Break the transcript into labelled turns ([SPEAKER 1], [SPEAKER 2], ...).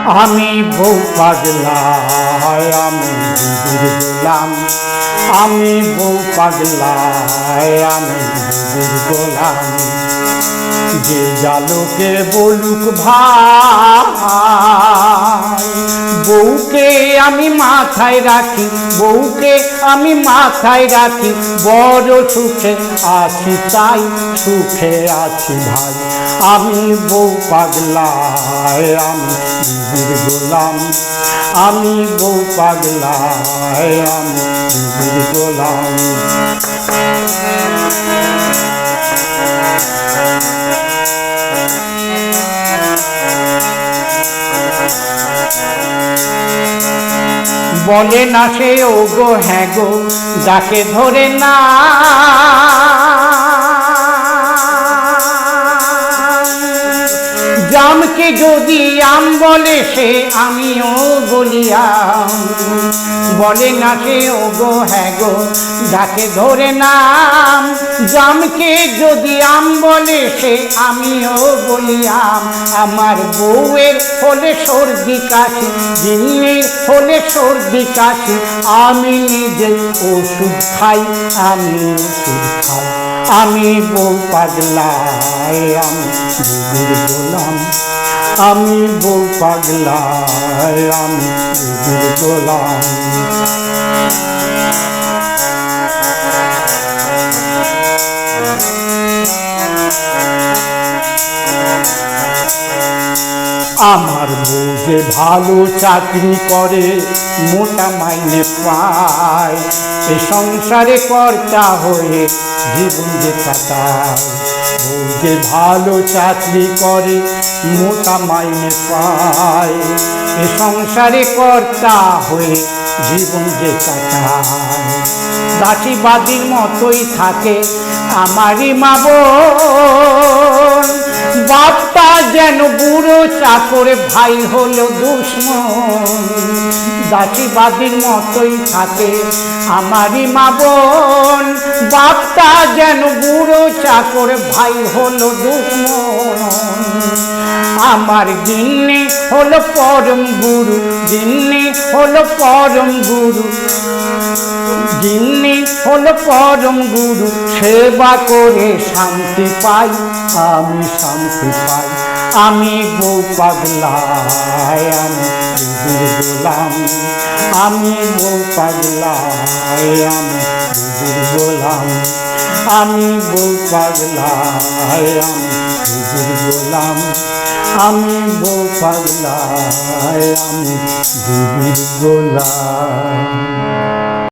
[SPEAKER 1] আমি বউ পাগলা আমি বিবির গোলাম, আমি বউ পাগলা আমি বিবির গোলাম। যে জালোকে বলুক ভাই, বউকে আমি মাথায় রাখি, বউকে আমি মাথায় রাখি, বড় সুখে আছি তাই সুখে আছি ভাই। আমি বউ পাগলা আমি বিবির গোলাম, আমি বউ পাগলা আমি বিবির গোলাম। বলে না সে ও গো হ্যাঁ গো, যাকে ধরে না জামকে যদি আম বলে সে আমিও বলিয়াম। বলে না সে ও গো হ্যাঁ গো, যাকে ধরে নাম জামকে যদি আম বলে সে আমিও বলিয়াম। আমার বউয়ের হলে সর্দি কাশি, জিন্নির হলে সর্দি কাশি, আমি নিজে ওষুধ খাই, আমি ওষুধ খাই। আমি বউ পাগলা আমি বিবির গোলাম, আমি বউ পাগলা আমি বিবির গোলাম। আমার বউ যে ভালো চাকরি করে, মোটা মাইনে পায়, এ সংসারে কর্তা হয়ে জীবন যে কাটায়। বউ যে ভালো চাকরি করে, মোটা মাইনে পায়, এ সংসারে কর্তা হয়ে জীবন যে কাটায়। দাসীবাদীর মতোই থাকে আমারই মা বোন, বাপটা যেন বুড়ো চাকর, ভাই হলো দুশ্মন। দাসীবাদীর মতোই থাকে আমারই মা বোন, বাপটা যেন বুড়ো চাকর, ভাই হলো দুশ্মন। আমার গিন্নি হলো পরম গুরু, গিন্নি হলো পরম গুরু, গিন্নি হলো পরম গুরু, সেবা করে শান্তি পাই, আমি শান্তি পাই। আমি বউ পাগলা আমি বিবির গোলাম, আমি বউ পাগলা আমি বিবির গোলাম, আমি বউ পাগলা আমি বিবির গোলাম, আমি বউ পাগলা আমি বিবির গোলাম।